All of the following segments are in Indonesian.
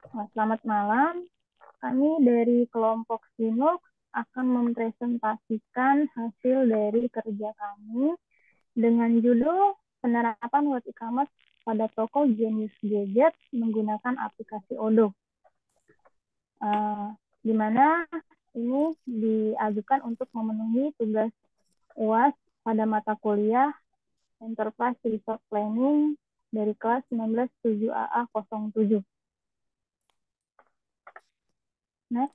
Selamat malam. Kami dari kelompok Sinux akan mempresentasikan hasil dari kerja kami dengan judul penerapan web e-commerce pada toko Genius Gadget menggunakan aplikasi Odoo. Di mana ini diajukan untuk memenuhi tugas UAS pada mata kuliah Enterprise Resource Planning dari kelas 19 7AA 07. Next.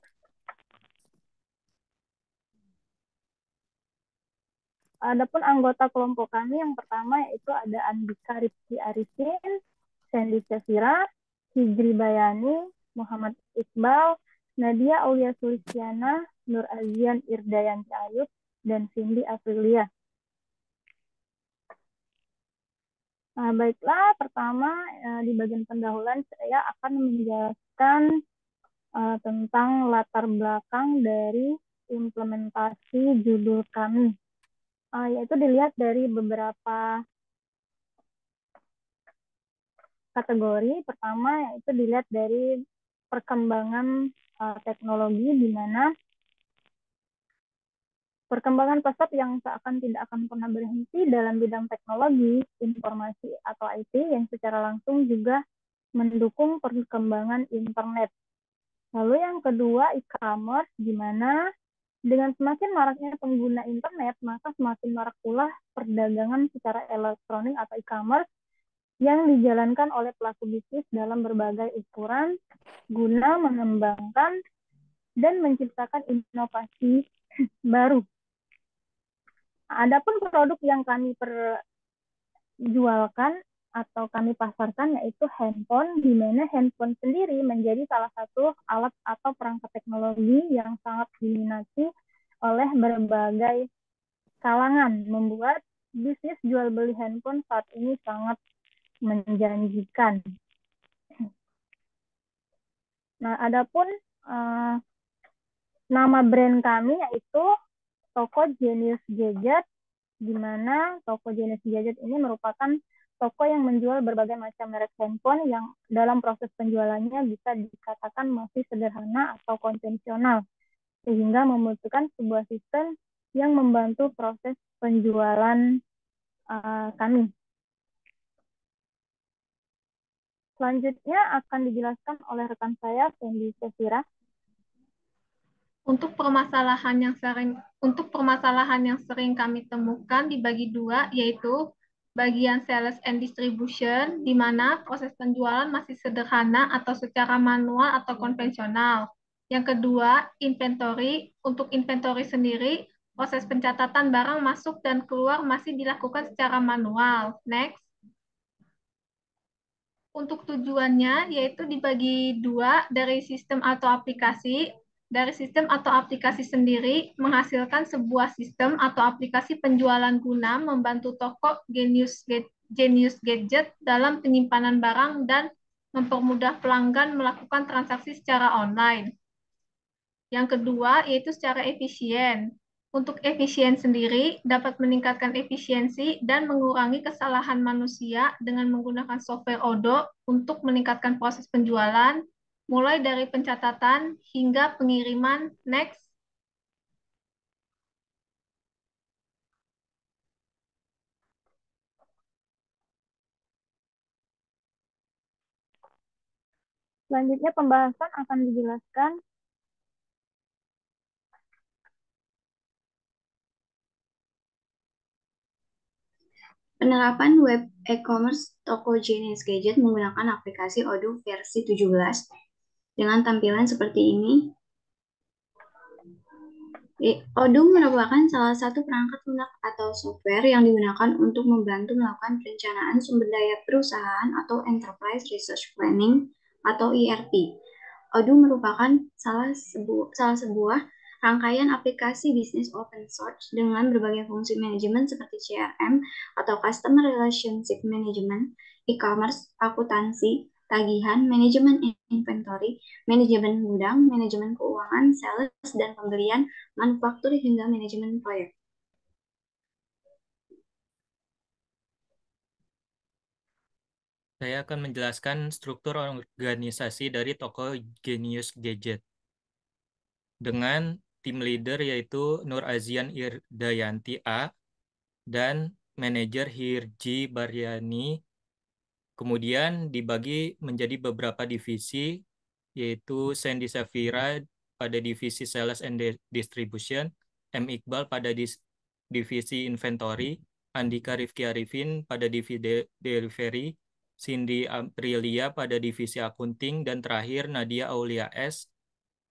Adapun anggota kelompok kami yang pertama yaitu ada Andika Rifki Arifin, Sandy Safira, Hijri Bayani, Muhammad Iqbal, Nadia Aulia Sulistiana, Nur Azian Irdayanti Ayub, dan Cindy Aprilia. Baiklah, pertama di bagian pendahuluan saya akan menjelaskan tentang latar belakang dari implementasi judul kami. Yaitu dilihat dari beberapa kategori. Pertama yaitu dilihat dari perkembangan teknologi, di mana perkembangan pesat yang seakan tidak akan pernah berhenti dalam bidang teknologi, informasi atau IT yang secara langsung juga mendukung perkembangan internet. Lalu yang kedua e-commerce, di mana dengan semakin maraknya pengguna internet, maka semakin marak pula perdagangan secara elektronik atau e-commerce yang dijalankan oleh pelaku bisnis dalam berbagai ukuran guna mengembangkan dan menciptakan inovasi baru. Adapun produk yang kami perjualkan atau kami pasarkan yaitu handphone, di mana handphone sendiri menjadi salah satu alat atau perangkat teknologi yang sangat diminati oleh berbagai kalangan, membuat bisnis jual beli handphone saat ini sangat menjanjikan. Nah, adapun nama brand kami yaitu Toko Genius Gadget, di mana Toko Genius Gadget ini merupakan toko yang menjual berbagai macam merek handphone yang dalam proses penjualannya bisa dikatakan masih sederhana atau konvensional, sehingga membutuhkan sebuah sistem yang membantu proses penjualan kami. Selanjutnya akan dijelaskan oleh rekan saya, Sandy Sefira. Untuk permasalahan yang sering kami temukan dibagi dua, yaitu bagian sales and distribution, di mana proses penjualan masih sederhana atau secara manual atau konvensional. Yang kedua, inventory. Untuk inventory sendiri, proses pencatatan barang masuk dan keluar masih dilakukan secara manual. Next. Untuk tujuannya yaitu dibagi dua dari sistem atau aplikasi. Dari sistem atau aplikasi sendiri menghasilkan sebuah sistem atau aplikasi penjualan guna membantu toko Genius Gadget dalam penyimpanan barang dan mempermudah pelanggan melakukan transaksi secara online. Yang kedua yaitu secara efisien. Untuk efisien sendiri dapat meningkatkan efisiensi dan mengurangi kesalahan manusia dengan menggunakan software Odoo untuk meningkatkan proses penjualan, mulai dari pencatatan hingga pengiriman. Next. Selanjutnya pembahasan akan dijelaskan penerapan web e-commerce toko Genius Gadget menggunakan aplikasi Odoo versi 17 dengan tampilan seperti ini. Odoo merupakan salah satu perangkat lunak atau software yang digunakan untuk membantu melakukan perencanaan sumber daya perusahaan atau Enterprise Resource Planning atau ERP. Odoo merupakan salah sebuah rangkaian aplikasi bisnis open source dengan berbagai fungsi manajemen seperti CRM atau Customer Relationship Management, e-commerce, akuntansi, tagihan, manajemen inventory, manajemen gudang, manajemen keuangan, sales, dan pembelian, manufaktur, hingga manajemen proyek. Saya akan menjelaskan struktur organisasi dari toko Genius Gadget. Dengan tim leader yaitu Nur Azian Irdayanti A dan manajer Hirji Baryani. Kemudian dibagi menjadi beberapa divisi, yaitu Sandy Safira pada divisi Sales and Distribution, M. Iqbal pada divisi Inventory, Andika Rifki Arifin pada divisi Delivery, Cindy Aprilia pada divisi Akunting, dan terakhir Nadia Aulia S.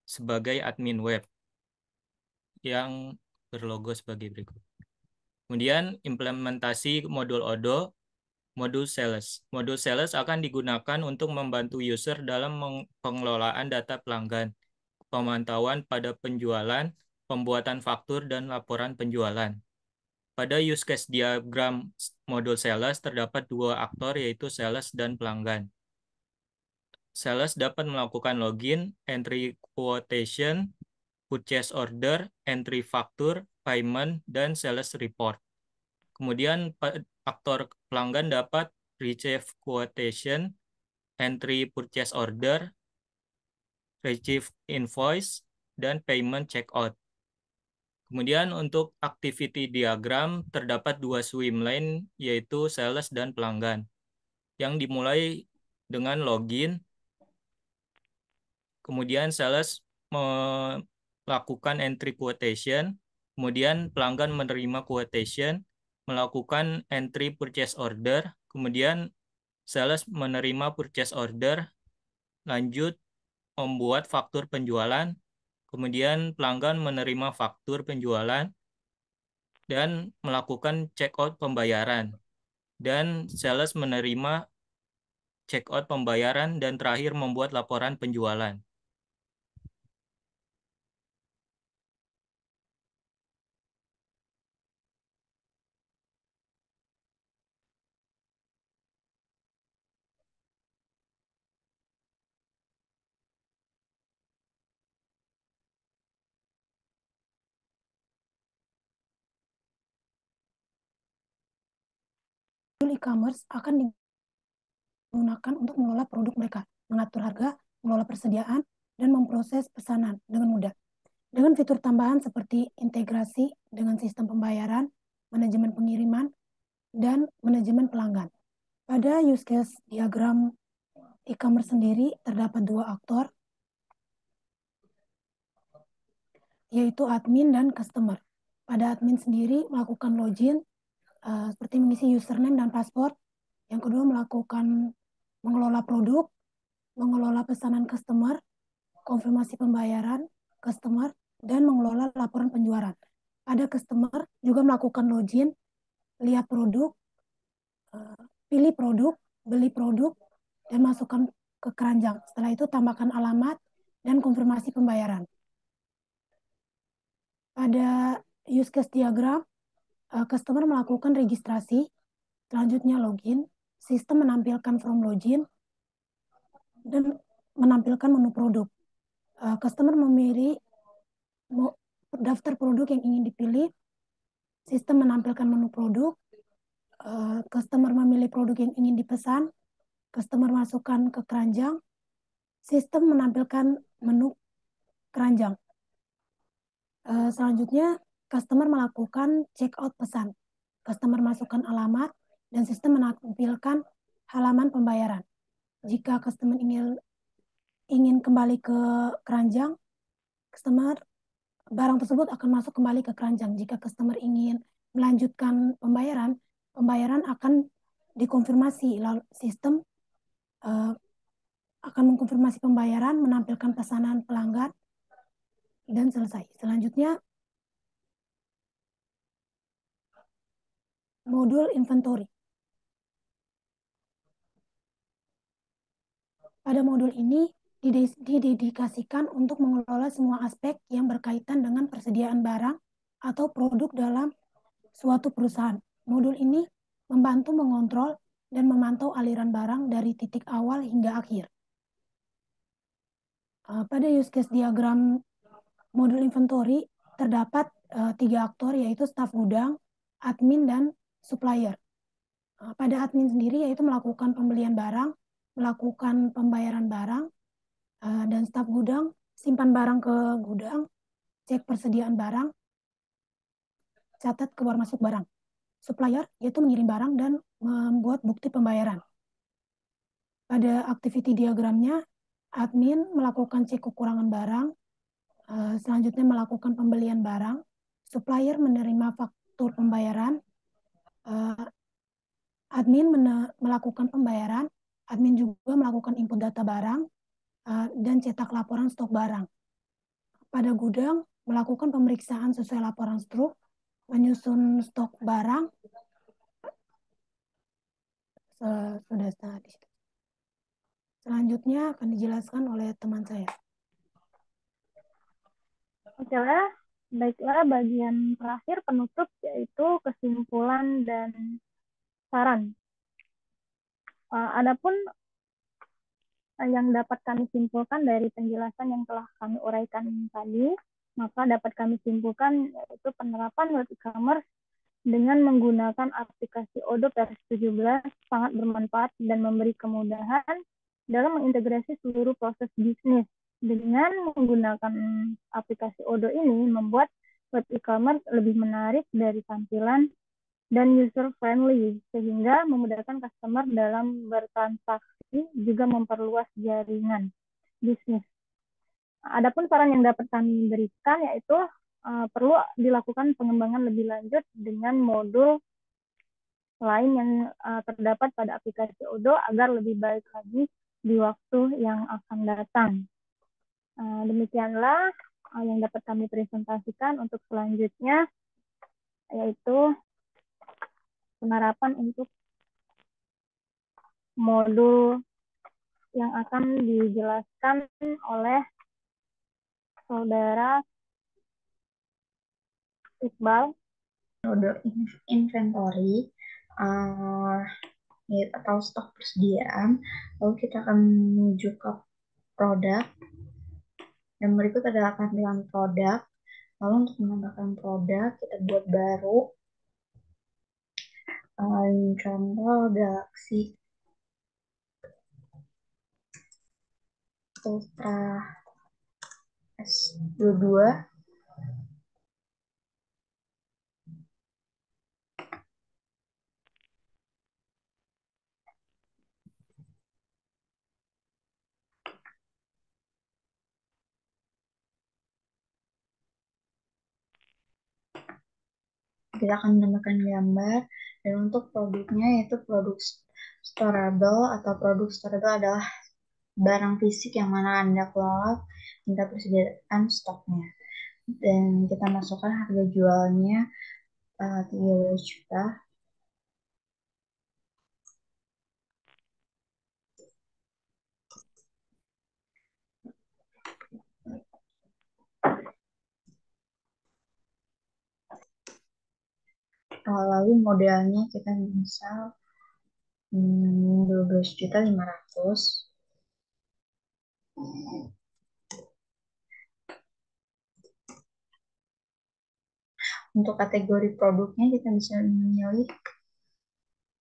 sebagai admin web yang berlogo sebagai berikut. Kemudian implementasi modul ODO. Modul Sales. Modul Sales akan digunakan untuk membantu user dalam pengelolaan data pelanggan, pemantauan pada penjualan, pembuatan faktur, dan laporan penjualan. Pada use case diagram modul Sales terdapat dua aktor, yaitu sales dan pelanggan. Sales dapat melakukan login, entry quotation, purchase order, entry faktur, payment, dan sales report. Kemudian aktor pelanggan dapat receive quotation, entry purchase order, receive invoice, dan payment checkout. Kemudian untuk activity diagram terdapat dua swim lane, yaitu sales dan pelanggan, yang dimulai dengan login. Kemudian sales melakukan entry quotation, kemudian pelanggan menerima quotation, melakukan entry purchase order, kemudian sales menerima purchase order, lanjut membuat faktur penjualan, kemudian pelanggan menerima faktur penjualan, dan melakukan checkout pembayaran, dan sales menerima checkout pembayaran, dan terakhir membuat laporan penjualan. E-commerce akan digunakan untuk mengelola produk mereka, mengatur harga, mengelola persediaan, dan memproses pesanan dengan mudah. Dengan fitur tambahan seperti integrasi dengan sistem pembayaran, manajemen pengiriman, dan manajemen pelanggan. Pada use case diagram e-commerce sendiri terdapat dua aktor, yaitu admin dan customer. Pada admin sendiri melakukan login, seperti mengisi username dan password. Yang kedua melakukan mengelola produk, mengelola pesanan customer, konfirmasi pembayaran customer, dan mengelola laporan penjualan. Pada customer juga melakukan login, lihat produk, pilih produk, beli produk, dan masukkan ke keranjang. Setelah itu tambahkan alamat dan konfirmasi pembayaran. Pada use case diagram, customer melakukan registrasi, selanjutnya login, sistem menampilkan form login, dan menampilkan menu produk. Customer memilih daftar produk yang ingin dipilih, sistem menampilkan menu produk, customer memilih produk yang ingin dipesan, customer masukkan ke keranjang, sistem menampilkan menu keranjang. Selanjutnya, customer melakukan check out pesan. Customer masukkan alamat dan sistem menampilkan halaman pembayaran. Jika customer ingin kembali ke keranjang, barang tersebut akan masuk kembali ke keranjang. Jika customer ingin melanjutkan pembayaran akan dikonfirmasi. Lalu sistem akan mengkonfirmasi pembayaran, menampilkan pesanan pelanggan, dan selesai. Selanjutnya, modul inventory. Pada modul ini didedikasikan untuk mengelola semua aspek yang berkaitan dengan persediaan barang atau produk dalam suatu perusahaan. Modul ini membantu mengontrol dan memantau aliran barang dari titik awal hingga akhir. Pada use case diagram modul inventory terdapat 3 aktor, yaitu staf gudang, admin, dan supplier. pada admin sendiri, yaitu melakukan pembelian barang, melakukan pembayaran barang, dan staf gudang, simpan barang ke gudang, cek persediaan barang, catat keluar masuk barang. Supplier yaitu mengirim barang dan membuat bukti pembayaran. Pada activity diagramnya, admin melakukan cek kekurangan barang, selanjutnya melakukan pembelian barang, supplier menerima faktur pembayaran, admin melakukan pembayaran, admin juga melakukan input data barang, dan cetak laporan stok barang. Pada gudang, melakukan pemeriksaan sesuai laporan struk, menyusun stok barang, sudah di situ. Selanjutnya akan dijelaskan oleh teman saya. Oke lah, baiklah bagian terakhir penutup yaitu kesimpulan dan saran. Adapun yang dapat kami simpulkan dari penjelasan yang telah kami uraikan tadi, maka dapat kami simpulkan yaitu penerapan web e-commerce dengan menggunakan aplikasi Odoo versi 17 sangat bermanfaat dan memberi kemudahan dalam mengintegrasi seluruh proses bisnis. Dengan menggunakan aplikasi Odoo ini membuat web e-commerce lebih menarik dari tampilan dan user-friendly, sehingga memudahkan customer dalam bertransaksi, juga memperluas jaringan bisnis. Adapun saran yang dapat kami berikan yaitu perlu dilakukan pengembangan lebih lanjut dengan modul lain yang terdapat pada aplikasi Odoo agar lebih baik lagi di waktu yang akan datang. Demikianlah yang dapat kami presentasikan. Untuk selanjutnya yaitu penerapan untuk modul yang akan dijelaskan oleh saudara Iqbal. Modul inventory atau stok persediaan, lalu kita akan menuju ke produk, dan berikut adalah tampilan produk. Lalu untuk menambahkan produk, kita buat baru, contoh Galaxy Ultra S22. Kita akan menambahkan gambar, dan untuk produknya yaitu produk storable. Atau produk storable adalah barang fisik yang mana Anda kelola tingkat persediaan stoknya, dan kita masukkan harga jualnya 13 juta. Lalu modelnya kita misal 12.500.000. Untuk kategori produknya kita bisa memilih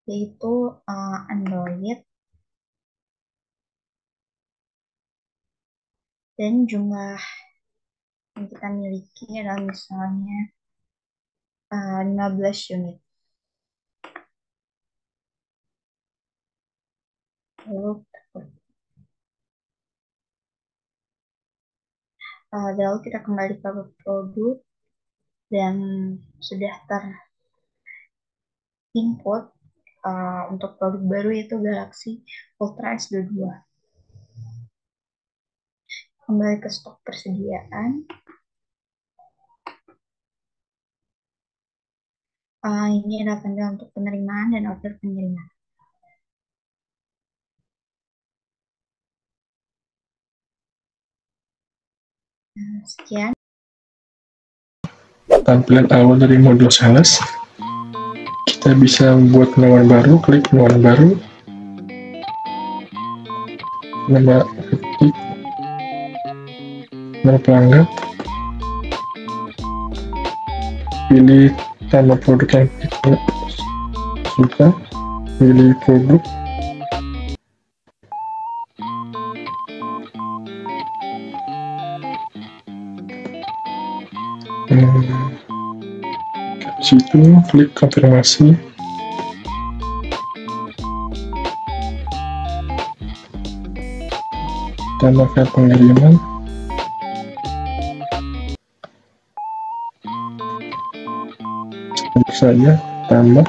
yaitu Android, dan jumlah yang kita miliki adalah misalnya 15 unit. Lalu kita kembali ke produk, dan sudah terinput untuk produk baru yaitu Galaxy Ultra S22. Kembali ke stok persediaan. Ini adalah tanda untuk penerimaan dan order pengiriman. Sekian. Tampilan awal dari modul sales. Kita bisa membuat penawaran baru, klik penawaran baru, nama ketik, nama pelanggan, pilih nama produk yang kita suka, pilih produk, situ klik konfirmasi, tambahkan pengiriman, tentu saja tambah.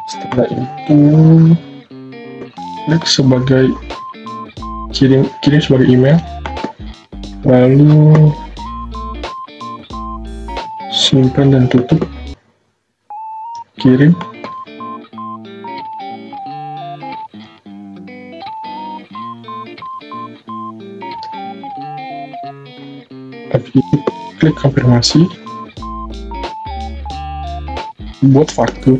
Setelah itu klik sebagai kirim sebagai email, lalu simpan dan tutup, kirim. Habis itu klik konfirmasi, buat faktur,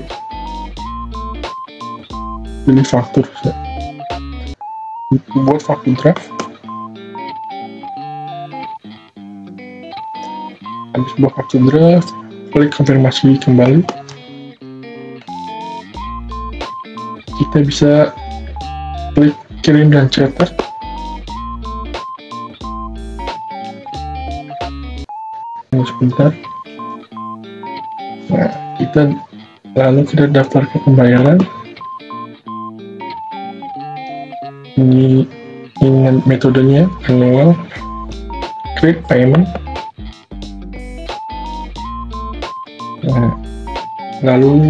pilih faktur, buat faktur draft. Habis buat faktur draft, klik konfirmasi kembali. Kita bisa klik kirim dan cetak. Sebentar. Nah, kita daftar ke pembayaran. Ini metodenya manual. Klik payment. Nah, lalu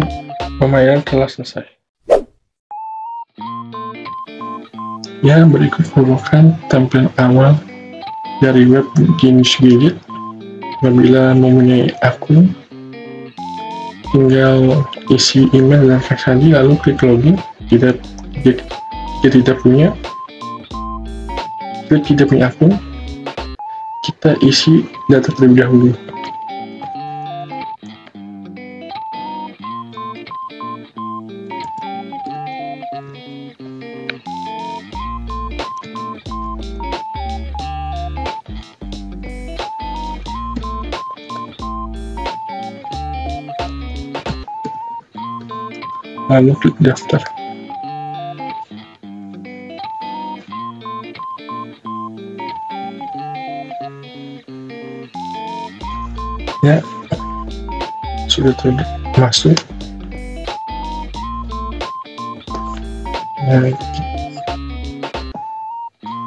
pembayaran telah selesai. Ya, berikut merupakan tampilan awal dari web Genius Gadget. Apabila mempunyai akun, tinggal isi email dan fax ID, lalu klik login. Jika tidak punya akun, kita isi data terlebih dahulu. Lalu klik daftar. Ya, sudah masuk. Nah,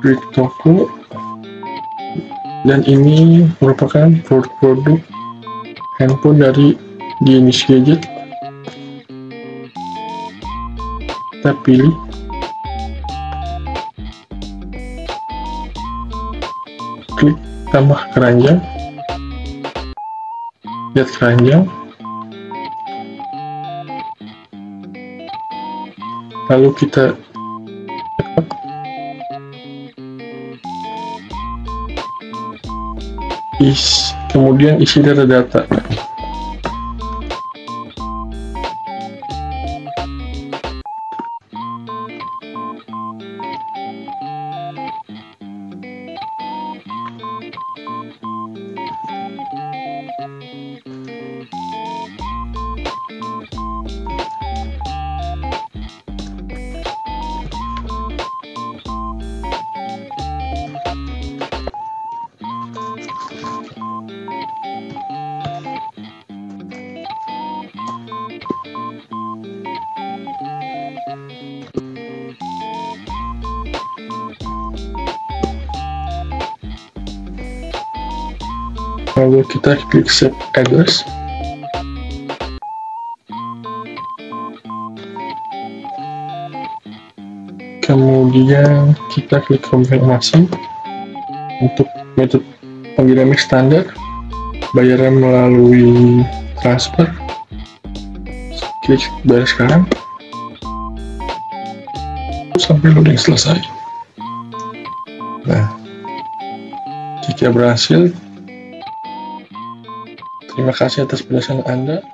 klik toko, dan ini merupakan produk handphone dari Genius Gadget. Kita pilih, klik tambah keranjang, lihat keranjang, lalu kita kemudian isi data. Lalu kita klik save address. Kemudian kita klik konfirmasi untuk metode pengiriman standar, bayaran melalui transfer. Klik bayar sekarang sampai loading selesai. Nah, jika berhasil, terima kasih atas penjelasan Anda.